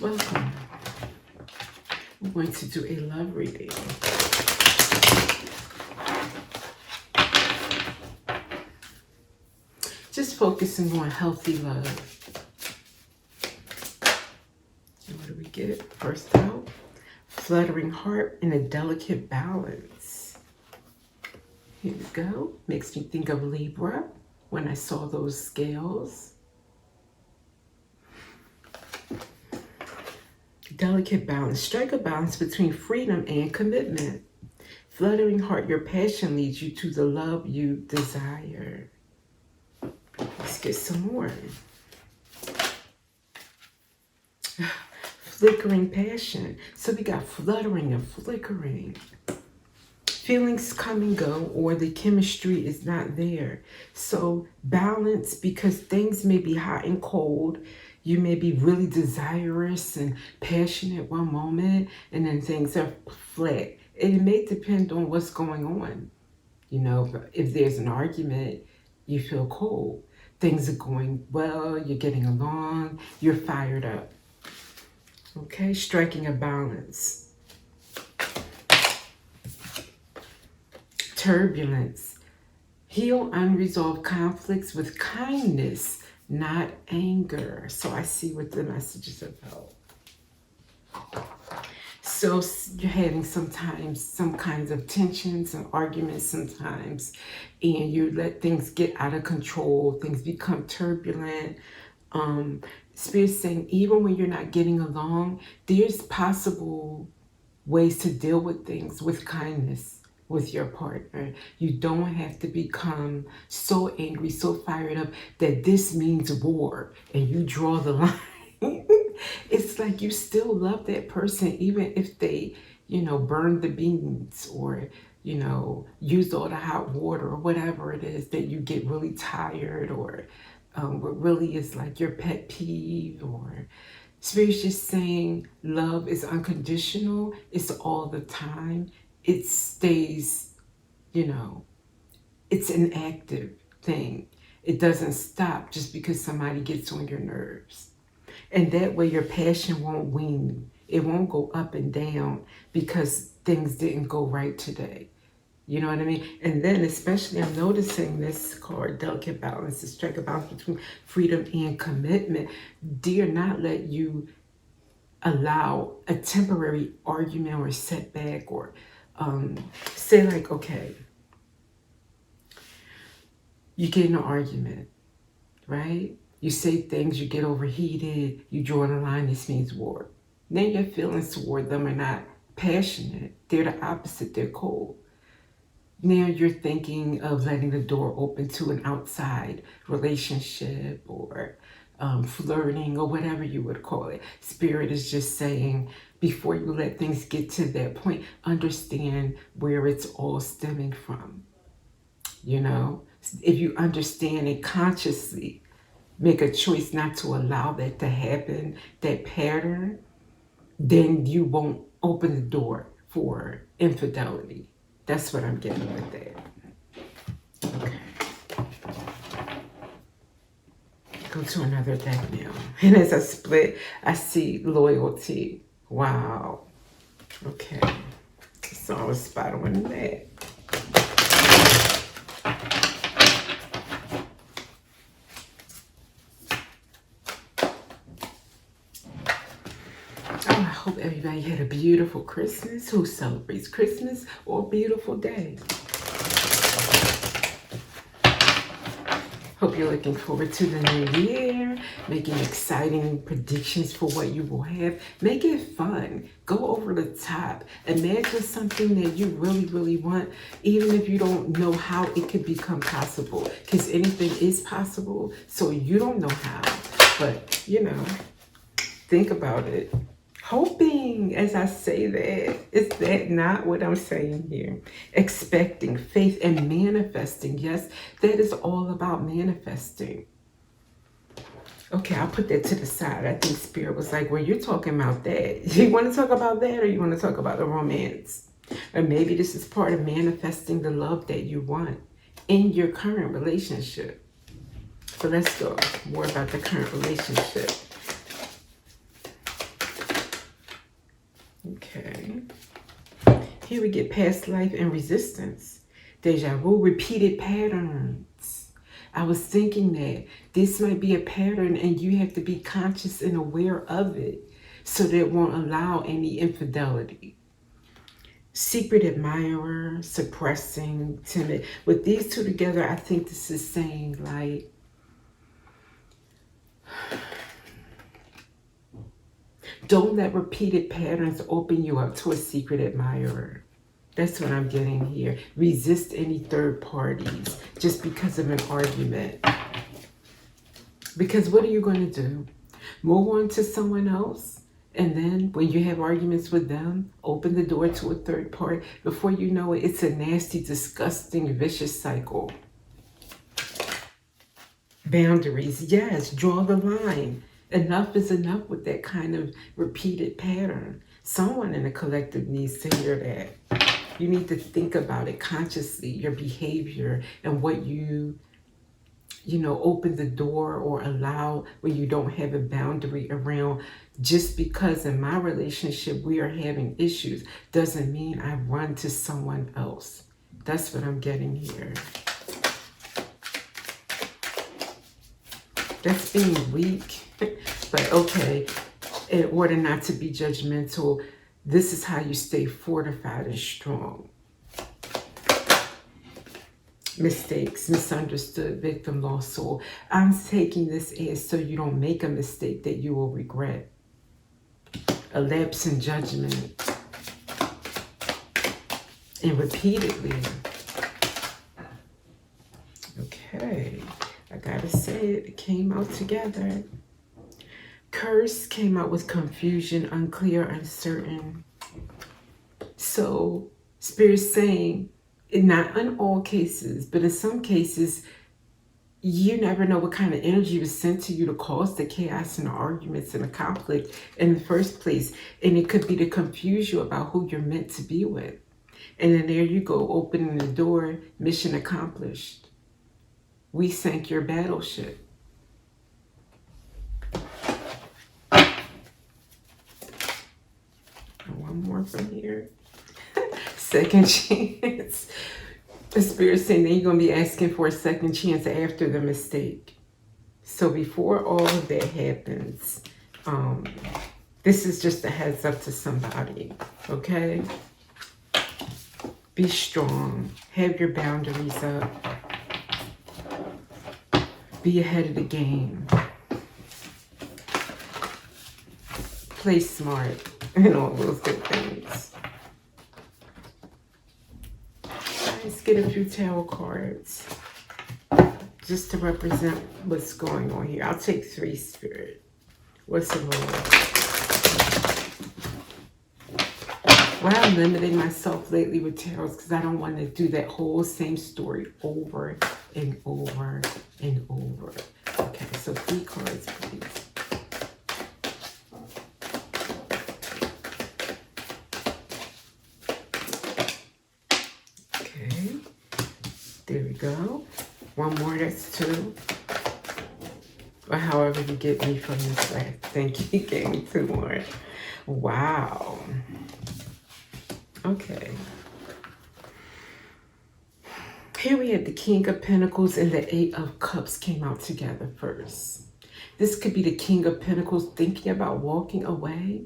Welcome. I'm going to do a love reading. Just focusing on healthy love. And what do we get? First out, fluttering heart in a delicate balance. Here we go. Makes me think of Libra when I saw those scales. Delicate balance. Strike a balance between freedom and commitment. Fluttering heart, your passion leads you to the love you desire. Let's get some more. Flickering passion. So we got fluttering and flickering. Feelings come and go, or the chemistry is not there. So balance, because things may be hot and cold. You may be really desirous and passionate one moment, and then things are flat. It may depend on what's going on. You know, if there's an argument, you feel cold. Things are going well, you're getting along, you're fired up. Okay, striking a balance. Turbulence. Heal unresolved conflicts with kindness, not anger. So I see what the message is about. So you're having sometimes some kinds of tensions and arguments sometimes, and you let things get out of control, things become turbulent. Spirit's saying even when you're not getting along, there's possible ways to deal with things with kindness with your partner. You don't have to become so angry, so fired up that this means war and you draw the line. It's like you still love that person even if they, burned the beans or, used all the hot water or whatever it is that you get really tired or what really is like your pet peeve. Or Spirit's just saying love is unconditional. It's all the time. It stays, it's an active thing. It doesn't stop just because somebody gets on your nerves. And that way your passion won't wane. It won't go up and down because things didn't go right today. You know what I mean? And then especially I'm noticing this card, delicate balance, to strike a balance between freedom and commitment. Dare not let you allow a temporary argument or setback or say like, okay, you get in an argument, right? You say things, you get overheated, you draw the line, this means war. Then your feelings toward them are not passionate. They're the opposite, they're cold. Now you're thinking of letting the door open to an outside relationship or flirting or whatever you would call it. Spirit is just saying, before you let things get to that point, understand where it's all stemming from. If you understand it consciously, make a choice not to allow that to happen, that pattern, then you won't open the door for infidelity. That's what I'm getting with that. Okay. Go to another deck now. And as I split, I see loyalty. Wow. Okay. So I was spot on that. I hope everybody had a beautiful Christmas. Who celebrates Christmas or a beautiful day? Hope you're looking forward to the new year, making exciting predictions for what you will have. Make it fun. Go over the top. Imagine something that you really, really want, even if you don't know how it could become possible. Because anything is possible, so you don't know how. But, think about it. Hoping, as I say that, is that not what I'm saying here? Expecting, faith, and manifesting. Yes, that is all about manifesting. Okay, I'll put that to the side. I think Spirit was like, well, you're talking about that. You want to talk about that or you want to talk about the romance? Or maybe this is part of manifesting the love that you want in your current relationship. So let's go more about the current relationship. Here we get past life and resistance. Deja vu, repeated patterns. I was thinking that this might be a pattern and you have to be conscious and aware of it so that it won't allow any infidelity. Secret admirer, suppressing, timid. With these two together, I think this is saying like, don't let repeated patterns open you up to a secret admirer. That's what I'm getting here. Resist any third parties just because of an argument. Because what are you going to do? Move on to someone else? And then when you have arguments with them, open the door to a third party. Before you know it, it's a nasty, disgusting, vicious cycle. Boundaries. Yes, draw the line. Enough is enough with that kind of repeated pattern. Someone in the collective needs to hear that. You need to think about it consciously, your behavior and what you open the door or allow when you don't have a boundary around. Just because in my relationship we are having issues doesn't mean I run to someone else. That's what I'm getting here. That's being weak, but okay, in order not to be judgmental, this is how you stay fortified and strong. Mistakes, misunderstood, victim, lost soul. I'm taking this as so you don't make a mistake that you will regret. A lapse in judgment. And repeatedly. Okay, I gotta say it came out together. Curse came out with confusion, unclear, uncertain. So, Spirit's saying, not in all cases, but in some cases, you never know what kind of energy was sent to you to cause the chaos and the arguments and the conflict in the first place. And it could be to confuse you about who you're meant to be with. And then there you go, opening the door, mission accomplished. We sank your battleship. One more from here. Second chance. The Spirit saying that you're going to be asking for a second chance after the mistake. So before all of that happens, this is just a heads up to somebody, okay? Be strong. Have your boundaries up. Be ahead of the game. Play smart and all those good things. Let's get a few tarot cards just to represent what's going on here. I'll take 3, Spirit. What's the roll? Why I'm limiting myself lately with tarots because I don't want to do that whole same story over and over and over. Okay, so 3 cards, please. There we go. One more, that's 2. Or however you get me from this last. Thank you, gave me 2 more. Wow. Okay. Here we have the King of Pentacles and the 8 of Cups came out together first. This could be the King of Pentacles thinking about walking away,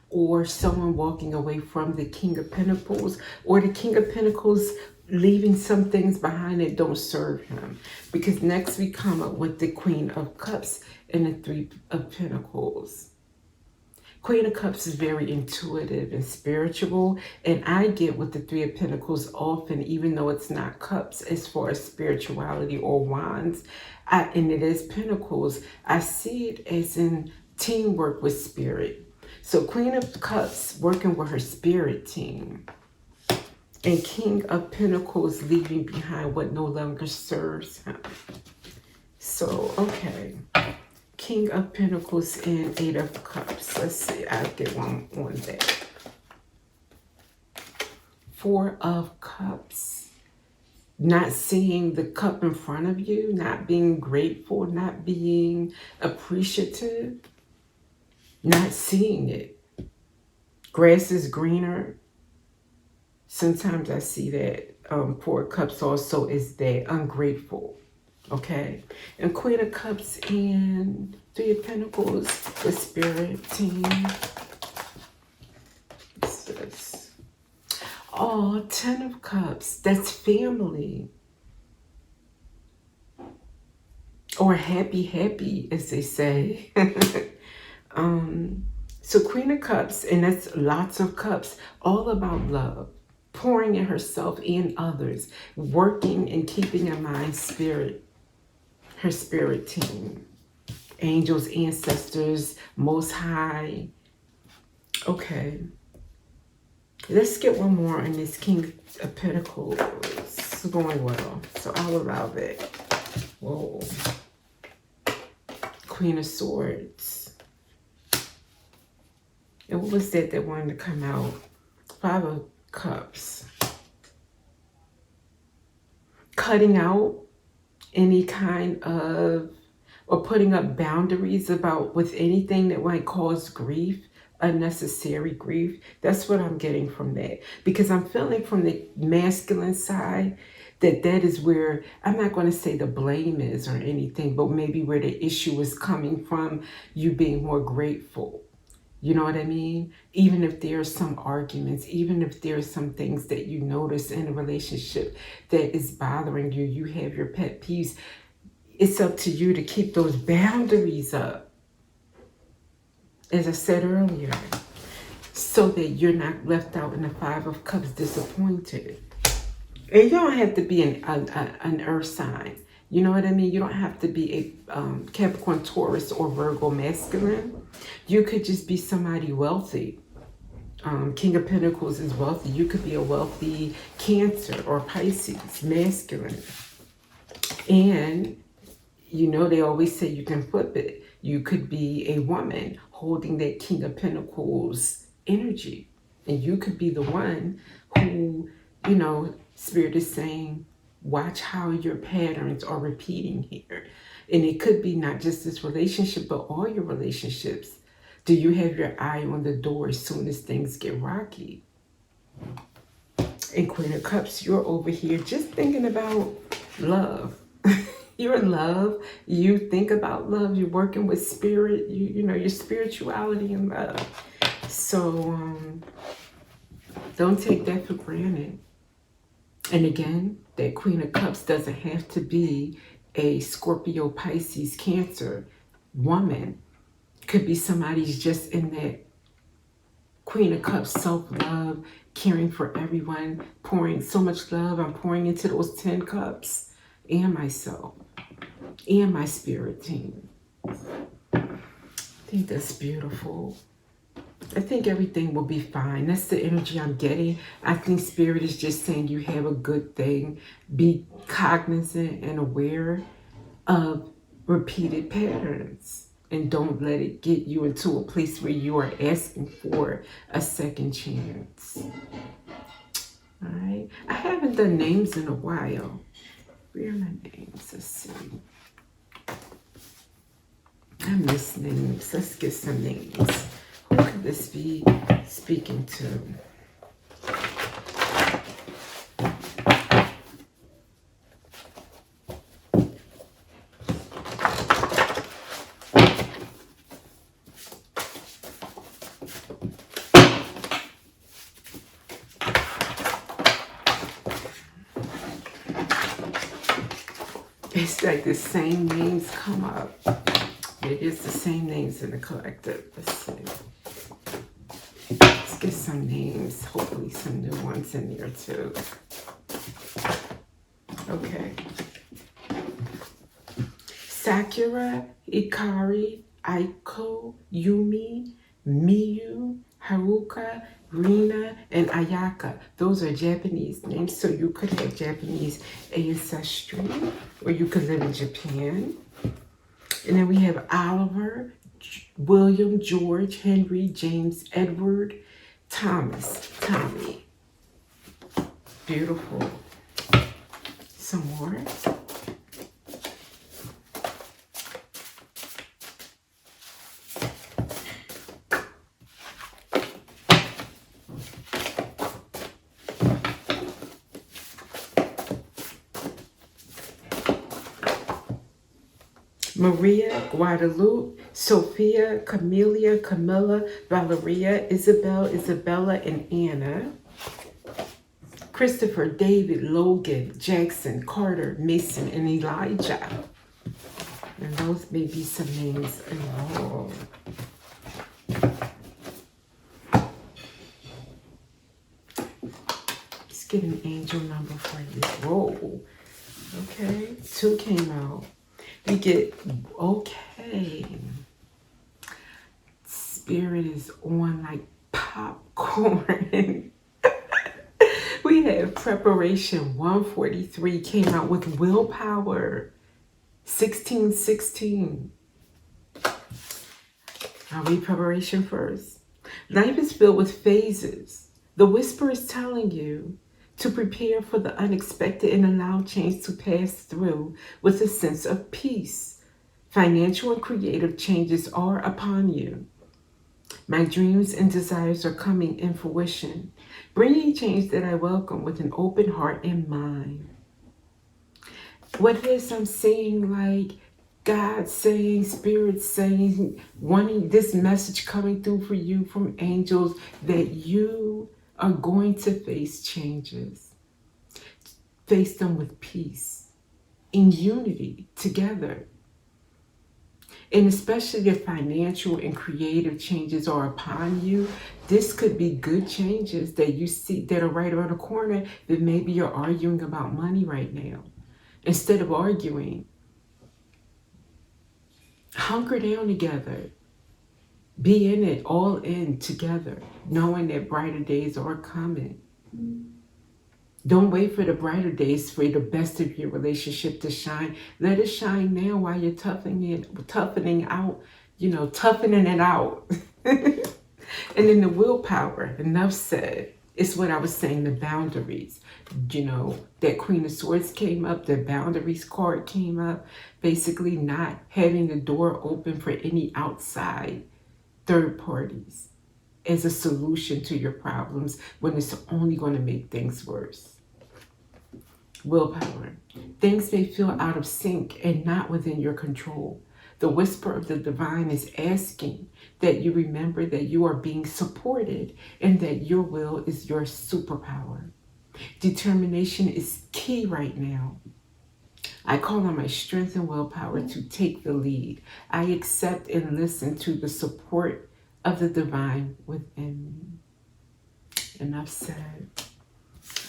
or someone walking away from the King of Pentacles, or the King of Pentacles leaving some things behind that don't serve him. Because next we come up with the Queen of Cups and the 3 of Pentacles. Queen of Cups is very intuitive and spiritual, and I get with the 3 of Pentacles often, even though it's not cups as far as spirituality or wands, and it is Pentacles, I see it as in teamwork with Spirit. So Queen of Cups working with her spirit team. And King of Pentacles leaving behind what no longer serves him. So, okay. King of Pentacles and 8 of Cups. Let's see. I'll get one on that. 4 of Cups. Not seeing the cup in front of you. Not being grateful. Not being appreciative. Not seeing it. Grass is greener. Sometimes I see that Four of Cups also is that ungrateful. Okay. And Queen of Cups and Three of Pentacles, the spirit team. What's this? Oh, Ten of Cups. That's family. Or happy, as they say. So Queen of Cups, and that's lots of cups, all about love, pouring in herself and others, working and keeping in mind spirit, her spirit team, angels, ancestors, most high. Okay, let's get one more on this King of Pentacles. It's going well, so I'll allow that. Whoa. Queen of Swords. And what was that wanted to come out? Five of Cups. Cutting out any kind of, or putting up boundaries about with anything that might cause grief, unnecessary grief. That's what I'm getting from that. Because I'm feeling from the masculine side that is where, I'm not going to say the blame is or anything, but maybe where the issue is coming from, you being more grateful. You know what I mean? Even if there's some arguments, even if there's some things that you notice in a relationship that is bothering you, you have your pet peeves, it's up to you to keep those boundaries up, as I said earlier, so that you're not left out in the Five of Cups disappointed. And you don't have to be an earth sign. You know what I mean? You don't have to be a Capricorn, Taurus, or Virgo masculine. You could just be somebody wealthy. King of Pentacles is wealthy. You could be a wealthy Cancer or Pisces, masculine. And, you know, they always say you can flip it. You could be a woman holding that King of Pentacles energy. And you could be the one who, you know, Spirit is saying, watch how your patterns are repeating here. And it could be not just this relationship, but all your relationships. Do you have your eye on the door as soon as things get rocky? And Queen of Cups, you're over here just thinking about love. You're in love. You think about love. You're working with spirit. You know, your spirituality and love. So don't take that for granted. And again, that Queen of Cups doesn't have to be a Scorpio, Pisces, Cancer woman. Could be somebody's just in that Queen of Cups, self-love, caring for everyone, pouring so much love. I'm pouring into those 10 cups and myself and my spirit team. I think that's beautiful. I think everything will be fine. That's the energy I'm getting. I think Spirit is just saying you have a good thing. Be cognizant and aware of repeated patterns. And don't let it get you into a place where you are asking for a second chance. All right. I haven't done names in a while. Where are my names? Let's see. I miss names. Let's get some names. Who could this be speaking to? It's like the same names come up. It is the same names in the collective. Let's see. Let's get some names. Hopefully some new ones in there too. Okay. Sakura, Ikari, Aiko, Yumi, Miyu, Haruka, Rina, and Ayaka. Those are Japanese names, so you could have Japanese ancestry, or you could live in Japan. And then we have Oliver, William, George, Henry, James, Edward, Thomas, Tommy. Beautiful. Some more. Maria, Guadalupe, Sophia, Camelia, Camilla, Valeria, Isabel, Isabella, and Anna. Christopher, David, Logan, Jackson, Carter, Mason, and Elijah. And those may be some names involved. Let's get an angel number for this roll. Okay, 2 came out. We get, okay. Spirit is on like popcorn. We have preparation 143 came out with willpower 1616. I'll read preparation first. Life is filled with phases. The whisper is telling you to prepare for the unexpected and allow change to pass through with a sense of peace. Financial and creative changes are upon you. My dreams and desires are coming in fruition, bringing change that I welcome with an open heart and mind. What it is I'm saying, like God saying, Spirit saying, wanting this message coming through for you from angels, that you are going to face changes. Face them with peace, in unity, together. And especially if financial and creative changes are upon you, this could be good changes that you see that are right around the corner, that maybe you're arguing about money right now. Instead of arguing, hunker down together. Be in it, all in together, knowing that brighter days are coming. Don't wait for the brighter days for the best of your relationship to shine. Let it shine now while you're toughening it out. And then the willpower, enough said. It's what I was saying, the boundaries. That Queen of Swords came up, the boundaries card came up. Basically not having the door open for any outside third parties as a solution to your problems when it's only going to make things worse. Willpower. Things may feel out of sync and not within your control. The whisper of the divine is asking that you remember that you are being supported and that your will is your superpower. Determination is key right now. I call on my strength and willpower to take the lead. I accept and listen to the support of the divine within me. Enough said.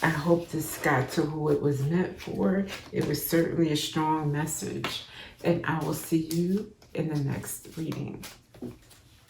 I hope this got to who it was meant for. It was certainly a strong message. And I will see you in the next reading.